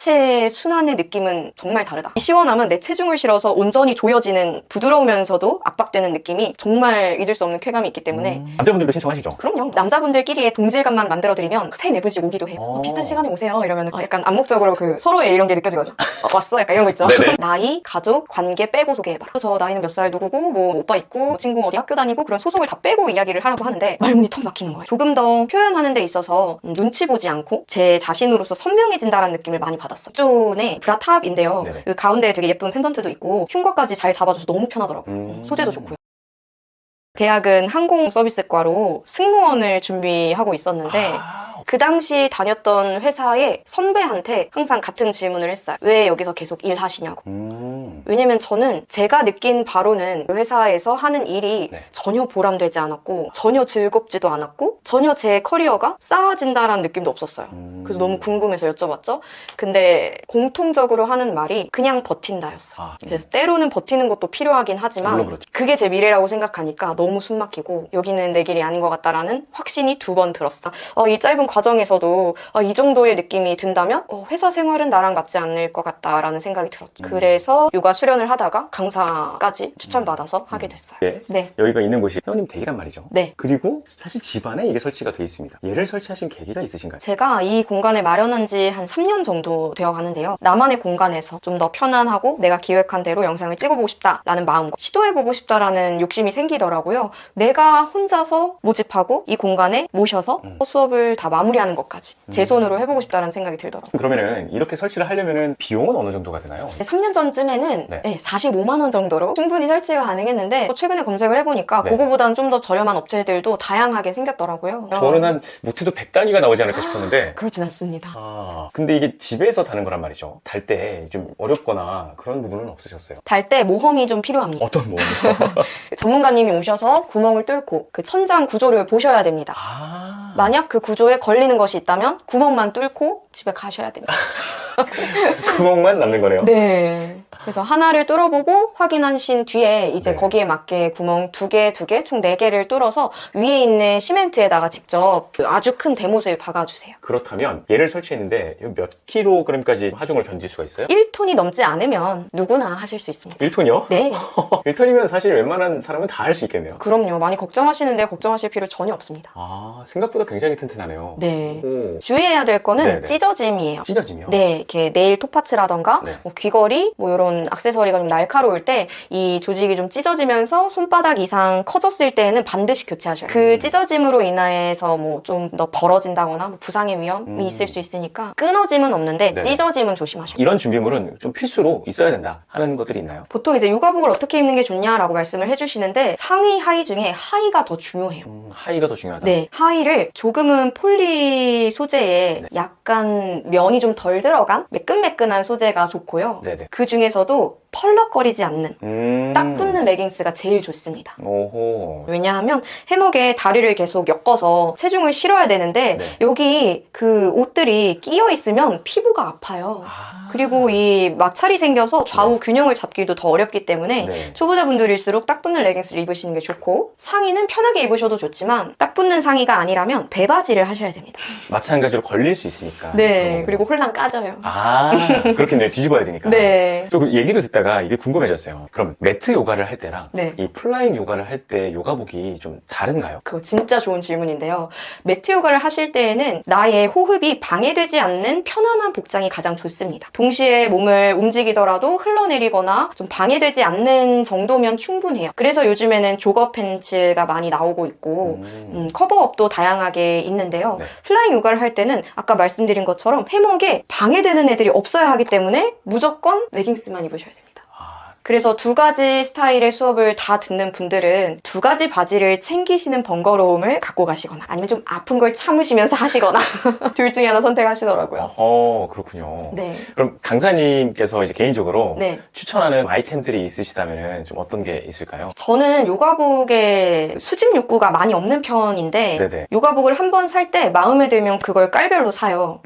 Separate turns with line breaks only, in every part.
하체 순환의 느낌은 정말 다르다. 이 시원함은 내 체중을 실어서 온전히 조여지는 부드러우면서도 압박되는 느낌이 정말 잊을 수 없는 쾌감이 있기 때문에
남자분들도 신청하시죠?
그럼요. 남자분들끼리의 동질감만 만들어드리면 3-4분씩 오기도 해요. 비슷한 시간에 오세요 이러면 약간 암묵적으로 그 서로의 이런 게 느껴지거든요. 왔어? 약간 이런 거 있죠. 나이, 가족, 관계 빼고 소개해봐라. 저 나이는 몇 살 누구고 뭐 오빠 있고 친구 어디 학교 다니고 그런 소속을 다 빼고 이야기를 하라고 하는데 말문이 턱 막히는 거예요. 조금 더 표현하는 데 있어서 눈치 보지 않고 제 자신으로서 선명해진다라는 느낌을 많이 받았어요. 기존의 브라탑인데요. 그 가운데에 되게 예쁜 펜던트도 있고 흉곽까지 잘 잡아줘서 너무 편하더라고요. 소재도 좋고요. 대학은 항공서비스과로 승무원을 준비하고 있었는데 그 당시 다녔던 회사의 선배한테 항상 같은 질문을 했어요. 왜 여기서 계속 일하시냐고. 왜냐면 저는 제가 느낀 바로는 그 회사에서 하는 일이 전혀 보람되지 않았고 전혀 즐겁지도 않았고 전혀 제 커리어가 쌓아진다라는 느낌도 없었어요. 그래서 너무 궁금해서 여쭤봤죠. 근데 공통적으로 하는 말이 그냥 버틴다였어요. 그래서 때로는 버티는 것도 필요하긴 하지만 그게 제 미래라고 생각하니까 너무 숨막히고 여기는 내 길이 아닌 것 같다라는 확신이 2번 들었어. 이 짧은 과정에서도 이 정도의 느낌이 든다면 회사 생활은 나랑 맞지 않을 것 같다라는 생각이 들었죠. 그래서 요가 수련을 하다가 강사까지 추천받아서 하게 됐어요.
네. 여기가 있는 곳이 회원님 댁이란 말이죠.
네.
그리고 사실 집안에 이게 설치가 돼 있습니다. 얘를 설치하신 계기가 있으신가요?
제가 이 공간을 마련한 지 한 3년 정도 되어 가는데요. 나만의 공간에서 좀 더 편안하고 내가 기획한 대로 영상을 찍어보고 싶다라는 마음과 시도해보고 싶다라는 욕심이 생기더라고요. 내가 혼자서 모집하고 이 공간에 모셔서 수업을 다 마무리하는 것까지 제 손으로 해보고 싶다는 생각이 들더라고요.
그러면은 이렇게 설치를 하려면은 비용은 어느 정도가 되나요?
3년 전쯤에는 45만 원 정도로 충분히 설치가 가능했는데 최근에 검색을 해보니까 그거보다는 좀 더 저렴한 업체들도 다양하게 생겼더라고요.
저는 한 못해도 100단위가 나오지 않을까 싶었는데
그렇진 않습니다.
근데 이게 집에서 다는 거란 말이죠. 달 때 좀 어렵거나 그런 부분은 없으셨어요?
달 때 모험이 좀 필요합니다.
어떤 모험이요?
전문가님이 오셔서 구멍을 뚫고 그 천장 구조를 보셔야 됩니다. 만약 그 구조에 걸리는 것이 있다면 구멍만 뚫고 집에 가셔야 됩니다.
구멍만 남는 거네요?
네. 그래서 하나를 뚫어보고 확인하신 뒤에 이제 거기에 맞게 구멍 2개, 총 4개를 뚫어서 위에 있는 시멘트에다가 직접 아주 큰 대못을 박아주세요.
그렇다면 얘를 설치했는데 몇 킬로그램까지 하중을 견딜 수가 있어요?
1톤이 넘지 않으면 누구나 하실 수 있습니다.
1톤이요?
네.
1톤이면 사실 웬만한 사람은 다 할 수 있겠네요.
그럼요. 많이 걱정하시는데 걱정하실 필요 전혀 없습니다.
생각보다 굉장히 튼튼하네요.
네. 주의해야 될 거는 찢어짐이에요.
찢어짐이요?
네. 이렇게 네일 톱파츠라던가 뭐 귀걸이, 뭐 이런 액세서리가 좀 날카로울 때 이 조직이 좀 찢어지면서 손바닥 이상 커졌을 때에는 반드시 교체하셔야 돼요. 그 찢어짐으로 인해서 뭐 좀 더 벌어진다거나 뭐 부상의 위험이 있을 수 있으니까 끊어짐은 없는데 찢어짐은 조심하셔야 돼요.
이런 준비물은 좀 필수로 있어야 된다 하는 것들이 있나요?
보통 이제 요가복을 어떻게 입는 게 좋냐라고 말씀을 해주시는데 상의, 하의 중에 하의가 더 중요해요.
하의가 더 중요하다?
네. 하의를 조금은 폴리 소재에 약간 면이 좀 덜 들어간 매끈매끈한 소재가 좋고요. 그 중에서도 펄럭거리지 않는 딱 붙는 레깅스가 제일 좋습니다. 왜냐하면 해먹에 다리를 계속 엮어서 체중을 실어야 되는데 여기 그 옷들이 끼어 있으면 피부가 아파요. 그리고 이 마찰이 생겨서 좌우 균형을 잡기도 더 어렵기 때문에 초보자분들일수록 딱 붙는 레깅스를 입으시는 게 좋고 상의는 편하게 입으셔도 좋지만 딱 붙는 상의가 아니라면 배바지를 하셔야 됩니다.
마찬가지로 걸릴 수 있으니까.
네. 그리고 홀랑 까져요.
그렇겠네요. 뒤집어야 되니까.
네.
저 얘기를 듣다가 이게 궁금해졌어요. 그럼 매트 요가를 할 때랑 이 플라잉 요가를 할 때 요가복이 좀 다른가요?
그거 진짜 좋은 질문인데요. 매트 요가를 하실 때에는 나의 호흡이 방해되지 않는 편안한 복장이 가장 좋습니다. 동시에 몸을 움직이더라도 흘러내리거나 좀 방해되지 않는 정도면 충분해요. 그래서 요즘에는 조거 팬츠가 많이 나오고 있고 커버업도 다양하게 있는데요. 플라잉 요가를 할 때는 아까 말씀드린 것처럼 해먹에 방해되는 애들이 없어야 하기 때문에 무조건 레깅스만 입으셔야 됩니다. 그래서 2가지 스타일의 수업을 다 듣는 분들은 2가지 바지를 챙기시는 번거로움을 갖고 가시거나 아니면 좀 아픈 걸 참으시면서 하시거나 둘 중에 하나 선택하시더라고요.
그렇군요.
네.
그럼 강사님께서 이제 개인적으로 추천하는 아이템들이 있으시다면 좀 어떤 게 있을까요?
저는 요가복에 수집 욕구가 많이 없는 편인데 요가복을 한 번 살 때 마음에 들면 그걸 깔별로 사요.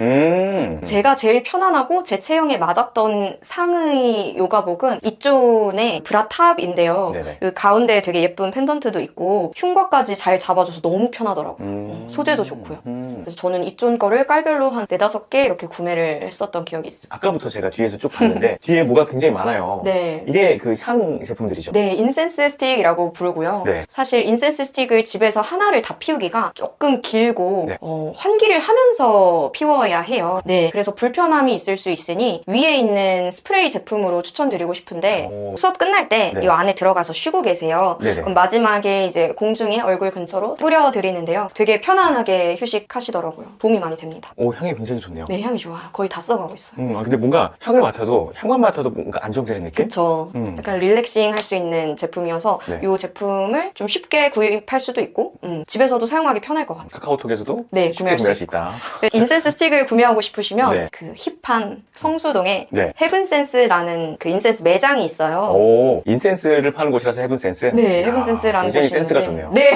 제가 제일 편안하고 제 체형에 맞았던 상의 요가복은 이쪽 톤의 브라 탑인데요.
네네.
여기 가운데에 되게 예쁜 펜던트도 있고 흉곽까지 잘 잡아줘서 너무 편하더라고요. 소재도 좋고요. 그래서 저는 이쪽 거를 깔별로 한 4-5개 이렇게 구매를 했었던 기억이 있어요.
아까부터 제가 뒤에서 쭉 봤는데 뒤에 뭐가 굉장히 많아요.
네.
이게 그 향 제품들이죠?
네, 인센스 스틱이라고 부르고요.
네.
사실 인센스 스틱을 집에서 하나를 다 피우기가 조금 길고
네.
환기를 하면서 피워야 해요. 네, 그래서 불편함이 있을 수 있으니 위에 있는 스프레이 제품으로 추천드리고 싶은데 수업 끝날 때 이
네.
안에 들어가서 쉬고 계세요.
네네.
그럼 마지막에 이제 공중에 얼굴 근처로 뿌려드리는데요. 되게 편안하게 휴식하시더라고요. 도움이 많이 됩니다.
오, 향이 굉장히 좋네요.
네, 향이 좋아요. 거의 다 써가고 있어요.
근데 뭔가 향만 맡아도 뭔가 안정되는 느낌?
그쵸. 약간 릴렉싱 할 수 있는 제품이어서
네.
이 제품을 좀 쉽게 구입할 수도 있고 집에서도 사용하기 편할 것 같아요.
카카오톡에서도
네,
쉽게 구매할 수 있다.
인센스 스틱을 구매하고 싶으시면
네.
그 힙한 성수동에
네.
헤븐센스라는 그 인센스 매장이 있어요.
오, 인센스를 파는 곳이라서 헤븐센스?
네, 헤븐센스라는
굉장히
곳이
센스가
있는데
좋네요.
네,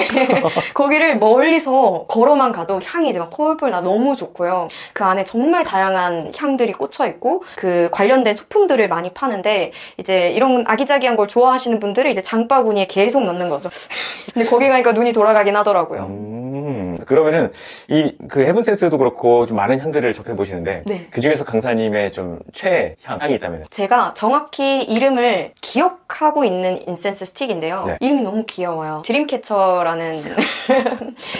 거기를 멀리서 걸어만 가도 향이 이제 막 펄펄 나 너무 좋고요. 그 안에 정말 다양한 향들이 꽂혀 있고 그 관련된 소품들을 많이 파는데 이제 이런 아기자기한 걸 좋아하시는 분들은 이제 장바구니에 계속 넣는 거죠. 근데 거기 가니까 눈이 돌아가긴 하더라고요.
그러면은 그 헤븐센스도 그렇고 좀 많은 향들을 접해보시는데
네.
그 중에서 강사님의 좀 최향이 있다면?
제가 정확히 이름을 기억하고 있는 인센스 스틱인데요.
네.
이름이 너무 귀여워요. 드림캐쳐라는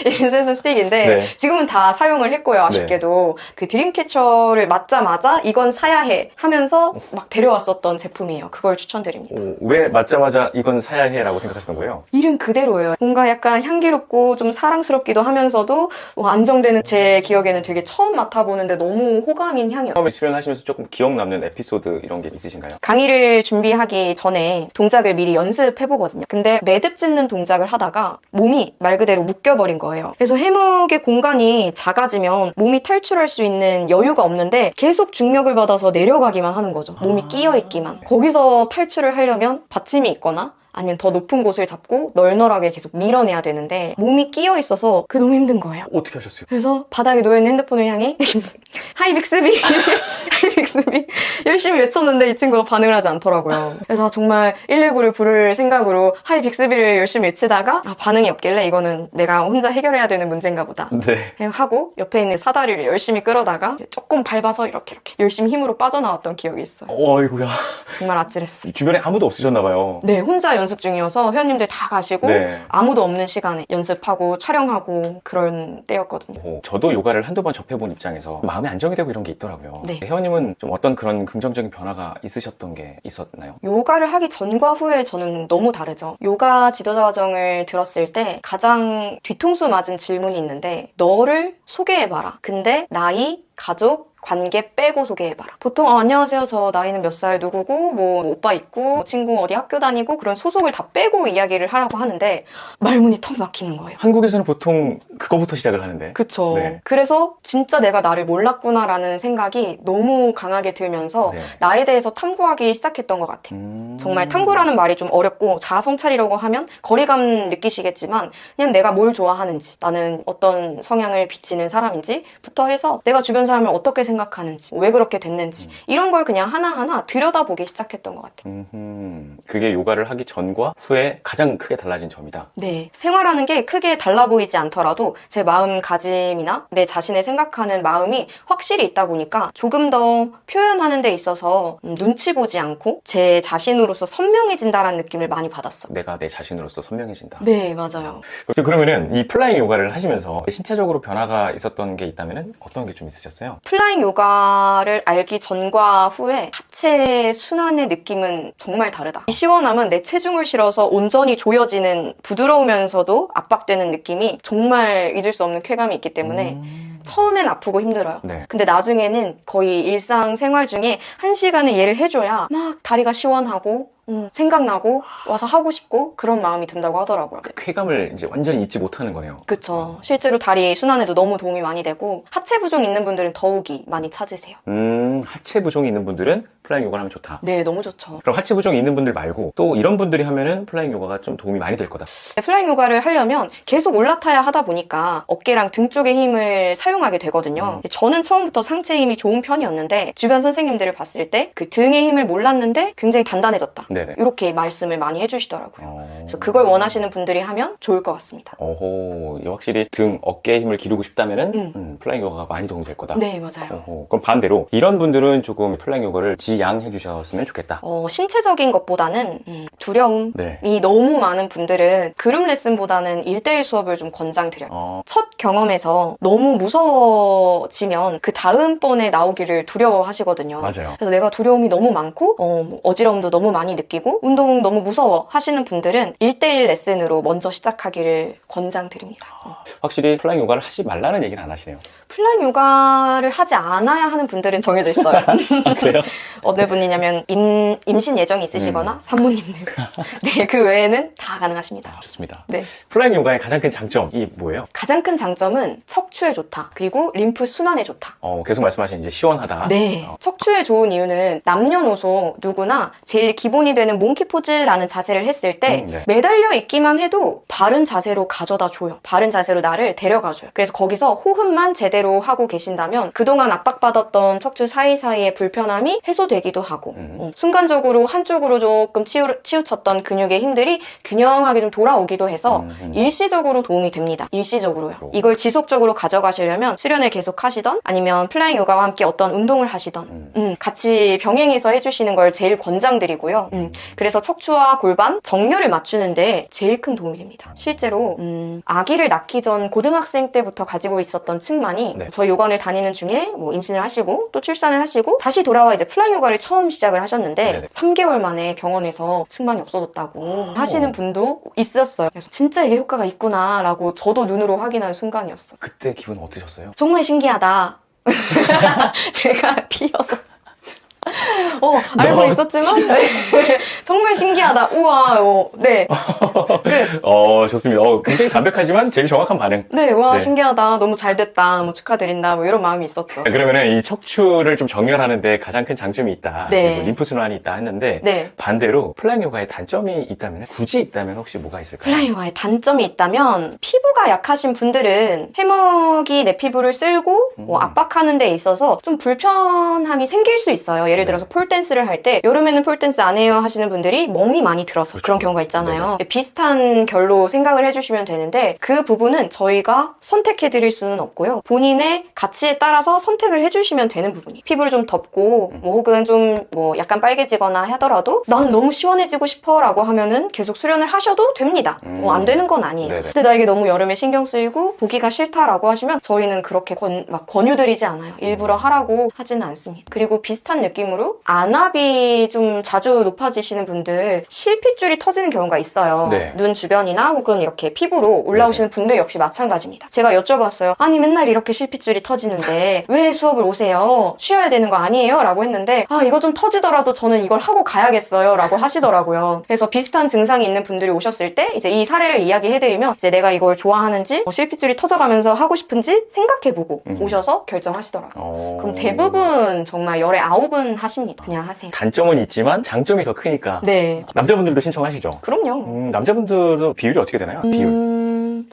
인센스 스틱인데
네.
지금은 다 사용을 했고요. 아쉽게도 그 드림캐쳐를 맞자마자 이건 사야 해 하면서 막 데려왔었던 제품이에요. 그걸 추천드립니다.
왜 맞자마자 이건 사야 해라고 생각하시는 거예요?
이름 그대로예요. 뭔가 약간 향기롭고 좀 사랑스럽기도 하면서도 안정되는, 제 기억에는 되게 처음 맡아보는데 너무 호감인 향이에요.
처음에 출연하시면서 조금 기억 남는 에피소드 이런 게 있으신가요?
강의를 준비하기 전에 동작을 미리 연습해보거든요. 근데 매듭 짓는 동작을 하다가 몸이 말 그대로 묶여버린 거예요. 그래서 해묵의 공간이 작아지면 몸이 탈출할 수 있는 여유가 없는데 계속 중력을 받아서 내려가기만 하는 거죠. 몸이 끼어있기만. 거기서 탈출을 하려면 받침이 있거나 아니면 더 높은 곳을 잡고 널널하게 계속 밀어내야 되는데 몸이 끼어 있어서 그게 너무 힘든 거예요.
어떻게 하셨어요?
그래서 바닥에 놓여있는 핸드폰을 향해 하이 빅스비 하이 빅스비 열심히 외쳤는데 이 친구가 반응을 하지 않더라고요. 그래서 정말 119를 부를 생각으로 하이 빅스비를 열심히 외치다가 반응이 없길래 이거는 내가 혼자 해결해야 되는 문제인가 보다
네.
그냥 하고 옆에 있는 사다리를 열심히 끌어다가 조금 밟아서 이렇게 열심히 힘으로 빠져나왔던 기억이 있어요.
어이구야.
정말 아찔했어요.
주변에 아무도 없으셨나봐요.
네, 혼자 연습 중이어서 회원님들 다 가시고
네.
아무도 없는 시간에 연습하고 촬영하고 그런 때였거든요.
저도 요가를 한두 번 접해본 입장에서 마음의 안정이 되고 이런 게 있더라고요.
네.
회원님은 좀 어떤 그런 긍정적인 변화가 있으셨던 게 있었나요?
요가를 하기 전과 후에 저는 너무 다르죠. 요가 지도자 과정을 들었을 때 가장 뒤통수 맞은 질문이 있는데 너를 소개해봐라. 근데 나이, 가족, 관계 빼고 소개해봐라. 보통 안녕하세요, 저 나이는 몇 살 누구고 뭐 오빠 있고 친구 어디 학교 다니고 그런 소속을 다 빼고 이야기를 하라고 하는데 말문이 턱 막히는 거예요.
한국에서는 보통 그거부터 시작을 하는데.
그쵸.
네.
그래서 진짜 내가 나를 몰랐구나라는 생각이 너무 강하게 들면서
네.
나에 대해서 탐구하기 시작했던 것 같아요. 정말 탐구라는 말이 좀 어렵고 자아 성찰이라고 하면 거리감 느끼시겠지만 그냥 내가 뭘 좋아하는지, 나는 어떤 성향을 비치는 사람인지부터 해서 내가 주변 사람을 어떻게 생각하는지, 왜 그렇게 됐는지 이런 걸 그냥 하나하나 들여다보기 시작했던 것 같아요.
그게 요가를 하기 전과 후에 가장 크게 달라진 점이다.
네, 생활하는 게 크게 달라 보이지 않더라도 제 마음가짐이나 내 자신을 생각하는 마음이 확실히 있다 보니까 조금 더 표현하는 데 있어서 눈치 보지 않고 제 자신으로서 선명해진다라는 느낌을 많이 받았어요.
내가 내 자신으로서 선명해진다.
네, 맞아요.
그러면은 이 플라잉 요가를 하시면서 신체적으로 변화가 있었던 게 있다면은 어떤 게 좀 있으셨어요?
플라잉 요가를 알기 전과 후에 하체 순환의 느낌은 정말 다르다. 이 시원함은 내 체중을 실어서 온전히 조여지는 부드러우면서도 압박되는 느낌이 정말 잊을 수 없는 쾌감이 있기 때문에 처음엔 아프고 힘들어요.
네.
근데 나중에는 거의 일상생활 중에 1시간을 얘를 해줘야 막 다리가 시원하고 생각나고 와서 하고 싶고 그런 마음이 든다고 하더라고요.
그 쾌감을 이제 완전히 잊지 못하는 거네요.
그쵸. 실제로 다리 순환에도 너무 도움이 많이 되고 하체 부종 있는 분들은 더욱이 많이 찾으세요.
하체 부종이 있는 분들은 플라잉 요가를 하면 좋다.
네, 너무 좋죠.
그럼 하체 부종이 있는 분들 말고 또 이런 분들이 하면은 플라잉 요가가 좀 도움이 많이 될 거다.
플라잉 요가를 하려면 계속 올라타야 하다 보니까 어깨랑 등 쪽의 힘을 사용하게 되거든요. 저는 처음부터 상체 힘이 좋은 편이었는데 주변 선생님들을 봤을 때 그 등의 힘을 몰랐는데 굉장히 단단해졌다.
네네.
이렇게 말씀을 많이 해주시더라고요. 그래서 그걸 원하시는 분들이 하면 좋을 것 같습니다.
오호, 확실히 등, 어깨에 힘을 기르고 싶다면은 플라잉 요가가 많이 도움이 될 거다.
네, 맞아요.
오호, 그럼 반대로 이런 분들은 조금 플라잉 요가를 지양해 주셨으면 좋겠다.
신체적인 것보다는 두려움이
네.
너무 많은 분들은 그룹 레슨보다는 1대1 수업을 좀 권장드려요. 첫 경험에서 너무 무서워지면 그 다음번에 나오기를 두려워하시거든요.
맞아요.
그래서 내가 두려움이 너무 많고 어지러움도 너무 많이 느끼고 운동 너무 무서워 하시는 분들은 1대1 레슨으로 먼저 시작하기를 권장드립니다.
확실히 플라잉 요가를 하지 말라는 얘기는 안 하시네요.
플라잉 요가를 하지 않아야 하는 분들은 정해져 있어요.
그래요?
어느 분이냐면 임신 예정이 있으시거나 산모님들. 네, 그 외에는 다 가능하십니다.
좋습니다.
네.
플라잉 요가의 가장 큰 장점이 뭐예요?
가장 큰 장점은 척추에 좋다. 그리고 림프 순환에 좋다.
계속 말씀하신 이제 시원하다.
네. 척추에 좋은 이유는 남녀노소 누구나 제일 기본이 되는 몽키 포즈라는 자세를 했을 때
네.
매달려 있기만 해도 바른 자세로 가져다 줘요. 바른 자세로 나를 데려가 줘요. 그래서 거기서 호흡만 제대로 하고 계신다면 그동안 압박받았던 척추 사이사이의 불편함이 해소되기도 하고 순간적으로 한쪽으로 조금 치우쳤던 근육의 힘들이 균형하게 좀 돌아오기도 해서 일시적으로 도움이 됩니다. 일시적으로요. 이걸 지속적으로 가져가시려면 수련을 계속 하시던 아니면 플라잉 요가와 함께 어떤 운동을 하시던 같이 병행해서 해주시는 걸 제일 권장드리고요. 그래서 척추와 골반, 정렬을 맞추는데 제일 큰 도움이 됩니다. 실제로 아기를 낳기 전 고등학생 때부터 가지고 있었던 측만이
네.
저희 요관을 다니는 중에 뭐 임신을 하시고 또 출산을 하시고 다시 돌아와 이제 플라잉 요가를 처음 시작을 하셨는데
네네.
3개월 만에 병원에서 측만이 없어졌다고 하시는 분도 있었어요. 그래서 진짜 이게 효과가 있구나라고 저도 눈으로 확인한 순간이었어요.
그때 기분 어떠셨어요?
정말 신기하다. 제가 비어서 알고 있었지만 네. 정말 신기하다. 우와, 네.
좋습니다. 굉장히 담백하지만 제일 정확한 반응.
네, 와
네.
신기하다. 너무 잘 됐다. 뭐 축하드린다. 뭐 이런 마음이 있었죠.
그러면은 이 척추를 좀 정렬하는데 가장 큰 장점이 있다.
네.
그리고 림프 순환이 있다 했는데
네.
반대로 플라잉 요가에 단점이 있다면 굳이 있다면 혹시 뭐가 있을까요?
플라잉 요가의 단점이 있다면 피부가 약하신 분들은 해먹이 내 피부를 쓸고 뭐 압박하는 데 있어서 좀 불편함이 생길 수 있어요. 예를 들어서 폴댄스를 할 때 여름에는 폴댄스 안 해요 하시는 분들이 멍이 많이 들어서
그렇죠.
그런 경우가 있잖아요. 비슷한 결로 생각을 해주시면 되는데 그 부분은 저희가 선택해드릴 수는 없고요. 본인의 가치에 따라서 선택을 해주시면 되는 부분이 피부를 좀 덮고 뭐 혹은 좀 뭐 약간 빨개지거나 하더라도 나는 너무 시원해지고 싶어 라고 하면은 계속 수련을 하셔도 됩니다. 안 되는 건 아니에요.
네네.
근데 나 이게 너무 여름에 신경 쓰이고 보기가 싫다라고 하시면 저희는 그렇게 권유드리지 않아요. 일부러 하라고 하지는 않습니다. 그리고 비슷한 느낌으로 안압이 좀 자주 높아지시는 분들 실핏줄이 터지는 경우가 있어요.
네.
눈 주변이나 혹은 이렇게 피부로 올라오시는 분들 역시 마찬가지입니다. 제가 여쭤봤어요. 아니 맨날 이렇게 실핏줄이 터지는데 왜 수업을 오세요? 쉬어야 되는 거 아니에요? 라고 했는데 이거 좀 터지더라도 저는 이걸 하고 가야겠어요 라고 하시더라고요. 그래서 비슷한 증상이 있는 분들이 오셨을 때 이제 이 사례를 이야기해드리면 이제 내가 이걸 좋아하는지 실핏줄이 터져가면서 하고 싶은지 생각해보고 오셔서 결정하시더라고요. 그럼 대부분 정말 열에 9은 하십니다. 그냥 하세요.
단점은 있지만 장점이 더 크니까.
네.
남자분들도 신청하시죠?
그럼요.
남자분들도 비율이 어떻게 되나요? 비율.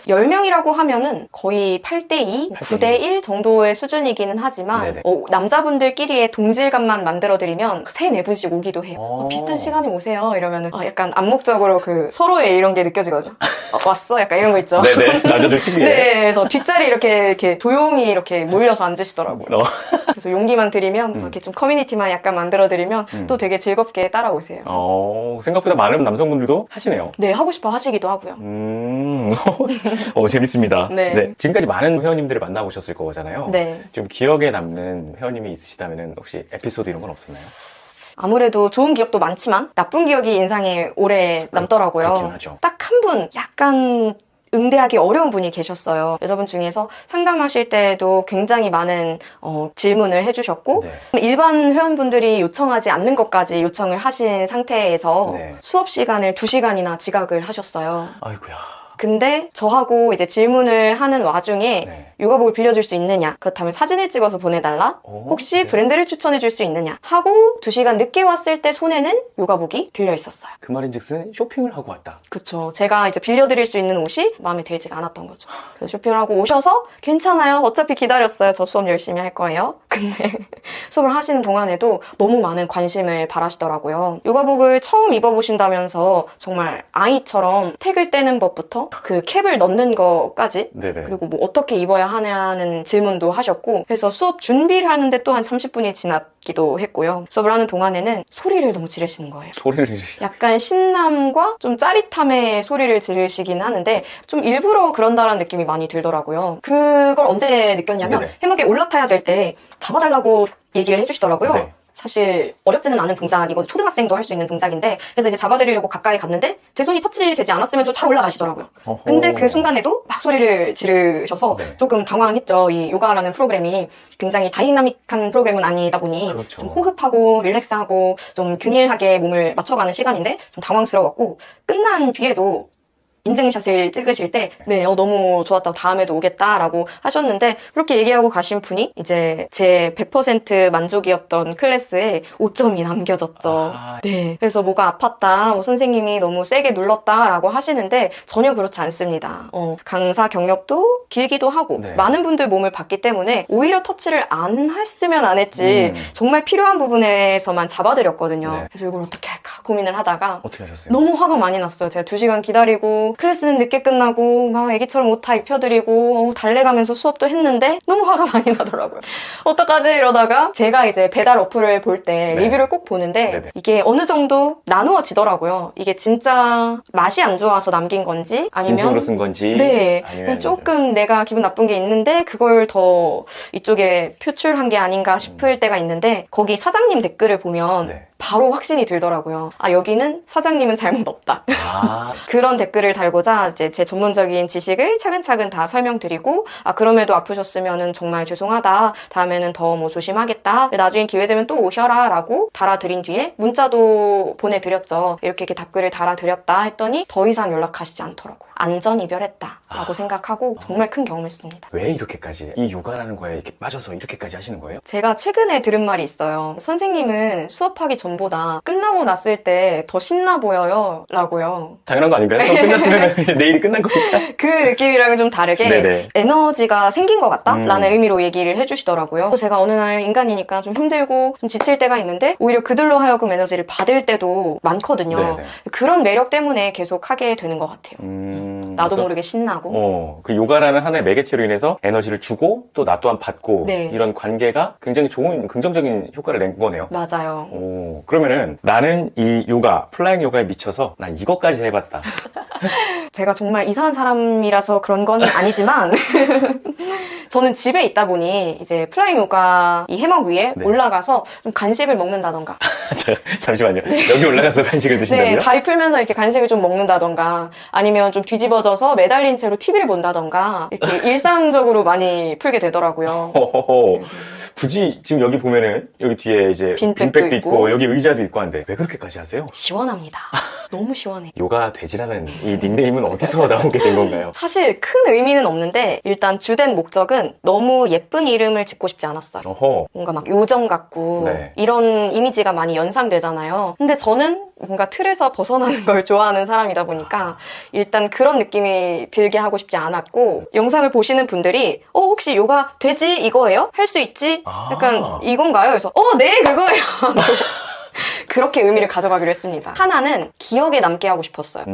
10명이라고 하면은 거의 8대2, 9대1 정도의 수준이기는 하지만
네네.
남자분들끼리의 동질감만 만들어드리면 3-4분씩 오기도 해요. 비슷한 시간에 오세요 이러면은 약간 암묵적으로 그 서로의 이런 게 느껴지거든요. 왔어? 약간 이런 거 있죠.
네네. 남자들 특유의.
네, 그래서 뒷자리 이렇게 조용히 이렇게 몰려서 앉으시더라고요. 그래서 용기만 드리면 이렇게 좀 커뮤니티만 약간 만들어드리면 또 되게 즐겁게 따라오세요.
생각보다 많은 남성분들도 하시네요.
네, 하고 싶어 하시기도 하고요.
재밌습니다.
네.
지금까지 많은 회원님들을 만나보셨을 거잖아요.
네.
좀 기억에 남는 회원님이 있으시다면 혹시 에피소드 이런 건 없었나요?
아무래도 좋은 기억도 많지만 나쁜 기억이 인상에 오래 남더라고요.
그렇긴 하죠.
딱 한 분 약간 응대하기 어려운 분이 계셨어요. 여자분 중에서 상담하실 때도 굉장히 많은 질문을 해주셨고
네.
일반 회원분들이 요청하지 않는 것까지 요청을 하신 상태에서
네.
수업 시간을 2시간이나 지각을 하셨어요.
아이고야.
근데 저하고 이제 질문을 하는 와중에
네.
요가복을 빌려줄 수 있느냐, 그렇다면 사진을 찍어서 보내달라, 혹시
네.
브랜드를 추천해줄 수 있느냐 하고 2시간 늦게 왔을 때 손에는 요가복이 들려 있었어요.
그 말인즉슨 쇼핑을 하고 왔다.
그쵸. 제가 이제 빌려드릴 수 있는 옷이 마음에 들지가 않았던 거죠. 그래서 쇼핑을 하고 오셔서 괜찮아요. 어차피 기다렸어요. 저 수업 열심히 할 거예요. 근데 수업을 하시는 동안에도 너무 많은 관심을 바라시더라고요. 요가복을 처음 입어보신다면서 정말 아이처럼 택을 떼는 법부터 그 캡을 넣는 것까지
네네.
그리고 뭐 어떻게 입어야 하냐는 질문도 하셨고 그래서 수업 준비를 하는데 또 한 30분이 지났기도 했고요. 수업을 하는 동안에는 소리를 너무 지르시는 거예요.
소리를 지르시죠.
약간 신남과 좀 짜릿함의 소리를 지르시긴 하는데 좀 일부러 그런다라는 느낌이 많이 들더라고요. 그걸 언제 느꼈냐면
네네.
해먹에 올라타야 될 때 잡아달라고 얘기를 해주시더라고요.
네.
사실 어렵지는 않은 동작이고 초등학생도 할 수 있는 동작인데 그래서 이제 잡아드리려고 가까이 갔는데 제 손이 터치되지 않았으면 또 잘 올라가시더라고요.
어허.
근데 그 순간에도 막 소리를 지르셔서
네.
조금 당황했죠. 이 요가라는 프로그램이 굉장히 다이나믹한 프로그램은 아니다 보니
그렇죠.
좀 호흡하고 릴렉스하고 좀 균일하게 몸을 맞춰가는 시간인데 좀 당황스러웠고 끝난 뒤에도 인증샷을 찍으실 때 너무 좋았다고 다음에도 오겠다라고 하셨는데 그렇게 얘기하고 가신 분이 이제 제 100% 만족이었던 클래스에 5점이 남겨졌죠. 네, 그래서 뭐가 아팠다, 뭐 선생님이 너무 세게 눌렀다라고 하시는데 전혀 그렇지 않습니다. 강사 경력도 길기도 하고
네.
많은 분들 몸을 봤기 때문에 오히려 터치를 안 했으면 안 했지 정말 필요한 부분에서만 잡아드렸거든요.
네.
그래서 이걸 어떻게 할까 고민을 하다가
어떻게 하셨어요?
너무 화가 많이 났어요. 제가 2시간 기다리고 클래스는 늦게 끝나고 막 애기처럼 옷 다 입혀드리고 달래가면서 수업도 했는데 너무 화가 많이 나더라고요. 어떡하지 이러다가 제가 이제 배달 어플을 볼 때
네.
리뷰를 꼭 보는데
네네.
이게 어느 정도 나누어지더라고요. 이게 진짜 맛이 안 좋아서 남긴 건지 아니면
진심으로 쓴 건지
네,
아니면
조금 내가 기분 나쁜 게 있는데 그걸 더 이쪽에 표출한 게 아닌가 싶을 때가 있는데 거기 사장님 댓글을 보면
네.
바로 확신이 들더라고요. 아, 여기는 사장님은 잘못 없다. 그런 댓글을 달고자 이제 제 전문적인 지식을 차근차근 다 설명드리고 그럼에도 아프셨으면 정말 죄송하다. 다음에는 더 뭐 조심하겠다. 나중에 기회 되면 또 오셔라 라고 달아드린 뒤에 문자도 보내드렸죠. 이렇게 답글을 달아드렸다 했더니 더 이상 연락하시지 않더라고요. 안전 이별했다 라고 생각하고 정말 큰 경험했습니다.
왜 이렇게까지 이 요가라는 거에 이렇게 빠져서 이렇게까지 하시는 거예요?
제가 최근에 들은 말이 있어요. 선생님은 수업하기 전보다 끝나고 났을 때 더 신나 보여요 라고요.
당연한 거 아닌가요? 끝났으면 내일이 끝난 거니까.
그 느낌이랑은 좀 다르게
네네.
에너지가 생긴 것 같다? 라는 의미로 얘기를 해주시더라고요. 제가 어느 날 인간이니까 좀 힘들고 좀 지칠 때가 있는데 오히려 그들로 하여금 에너지를 받을 때도 많거든요.
네네.
그런 매력 때문에 계속 하게 되는 것 같아요. 나도 모르게 신나고.
그 요가라는 하나의 매개체로 인해서 에너지를 주고 또 나 또한 받고
네.
이런 관계가 굉장히 좋은 긍정적인 효과를 낸 거네요.
맞아요.
그러면은 나는 이 요가, 플라잉 요가에 미쳐서 난 이것까지 해봤다.
제가 정말 이상한 사람이라서 그런 건 아니지만 저는 집에 있다 보니 이제 플라잉 요가 이 해먹 위에
네.
올라가서 좀 간식을 먹는다던가
잠시만요. 여기 올라가서 간식을 드신다고요?
네, 다리 풀면서 이렇게 간식을 좀 먹는다던가 아니면 좀 뒤집어져서 매달린 채로 TV를 본다던가 이렇게 일상적으로 많이 풀게 되더라고요.
굳이 지금 여기 보면은 여기 뒤에 이제
빈백도
있고 여기 의자도 있고 한데 왜 그렇게까지 하세요?
시원합니다. 너무 시원해.
요가 돼지라는 이 닉네임은 어디서 나오게 된 건가요?
사실 큰 의미는 없는데 일단 주된 목적은 너무 예쁜 이름을 짓고 싶지 않았어요. 뭔가 막 요정 같고
네.
이런 이미지가 많이 연상되잖아요. 근데 저는 뭔가 틀에서 벗어나는 걸 좋아하는 사람이다 보니까 일단 그런 느낌이 들게 하고 싶지 않았고 영상을 보시는 분들이 혹시 요가 되지 이거예요? 할 수 있지? 약간 이건가요? 그래서 네 그거예요. 그렇게 의미를 가져가기로 했습니다. 하나는 기억에 남게 하고 싶었어요.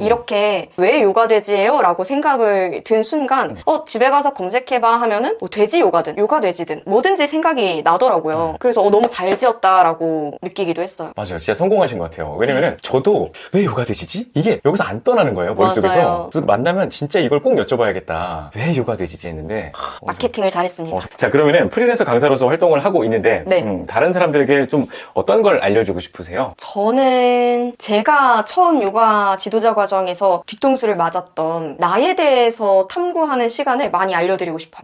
이렇게 왜 요가 돼지예요? 라고 생각을 든 순간 집에 가서 검색해봐 하면은 뭐 돼지 요가든 요가 돼지든 뭐든지 생각이 나더라고요. 그래서 너무 잘 지었다라고 느끼기도 했어요.
맞아요. 진짜 성공하신 것 같아요. 왜냐면은 저도 왜 요가 돼지지? 이게 여기서 안 떠나는 거예요. 머릿속에서.
맞아요.
그래서 만나면 진짜 이걸 꼭 여쭤봐야겠다. 왜 요가 돼지지 했는데
마케팅을 잘했습니다.
자, 그러면은 프리랜서 강사로서 활동을 하고 있는데
네.
다른 사람들에게 좀 어떤 걸 알려주고 싶으세요?
저는 제가 처음 요가 지도자 과정에서 뒤통수를 맞았던 나에 대해서 탐구하는 시간을 많이 알려드리고 싶어요.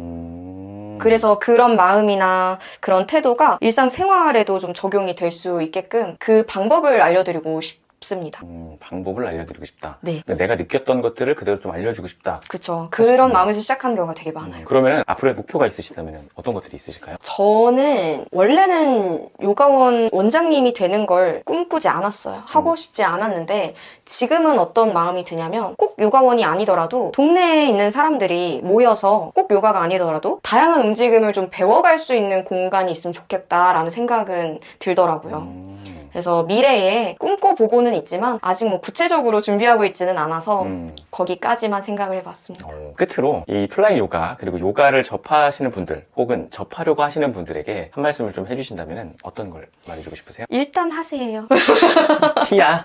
그래서 그런 마음이나 그런 태도가 일상생활에도 좀 적용이 될 수 있게끔 그 방법을 알려드리고 싶습니다.
방법을 알려드리고 싶다.
네.
내가 느꼈던 것들을 그대로 좀 알려주고 싶다.
그쵸. 그런 마음에서 시작하는 경우가 되게 많아요.
그러면 앞으로의 목표가 있으시다면 어떤 것들이 있으실까요?
저는 원래는 요가원 원장님이 되는 걸 꿈꾸지 않았어요. 하고 싶지 않았는데 지금은 어떤 마음이 드냐면 꼭 요가원이 아니더라도 동네에 있는 사람들이 모여서 꼭 요가가 아니더라도 다양한 움직임을 좀 배워갈 수 있는 공간이 있으면 좋겠다라는 생각은 들더라고요. 그래서 미래에 꿈꿔보고는 있지만 아직 뭐 구체적으로 준비하고 있지는 않아서 거기까지만 생각을 해봤습니다.
끝으로 이 플라잉 요가 그리고 요가를 접하시는 분들 혹은 접하려고 하시는 분들에게 한 말씀을 좀 해주신다면 어떤 걸 말해주고 싶으세요?
일단 하세요.
티야.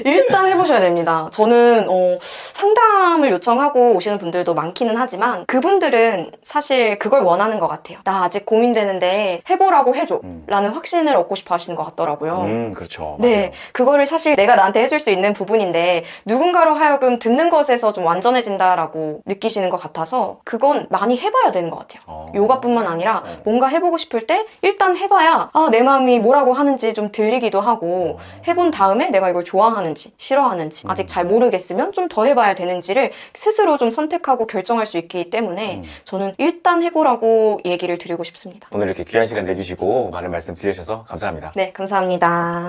일단 해보셔야 됩니다. 저는 상담을 요청하고 오시는 분들도 많기는 하지만 그분들은 사실 그걸 원하는 것 같아요. 나 아직 고민되는데 해보라고 해줘 라는 확신을 얻고 싶어 하시는 것 같더라고요.
그렇죠.
네,
맞아요.
그거를 사실 내가 나한테 해줄 수 있는 부분인데 누군가로 하여금 듣는 것에서 좀 완전해진다라고 느끼시는 것 같아서 그건 많이 해봐야 되는 것 같아요. 요가뿐만 아니라 뭔가 해보고 싶을 때 일단 해봐야 내 마음이 뭐라고 하는지 좀 들리기도 하고 해본 다음에 내가 이걸 좋아하는지 싫어하는지 아직 잘 모르겠으면 좀 더 해봐야 되는지를 스스로 좀 선택하고 결정할 수 있기 때문에 저는 일단 해보라고 얘기를 드리고 싶습니다.
오늘 이렇게 귀한 시간 내주시고 많은 말씀 들려주셔서 감사합니다.
네, 감사합니다.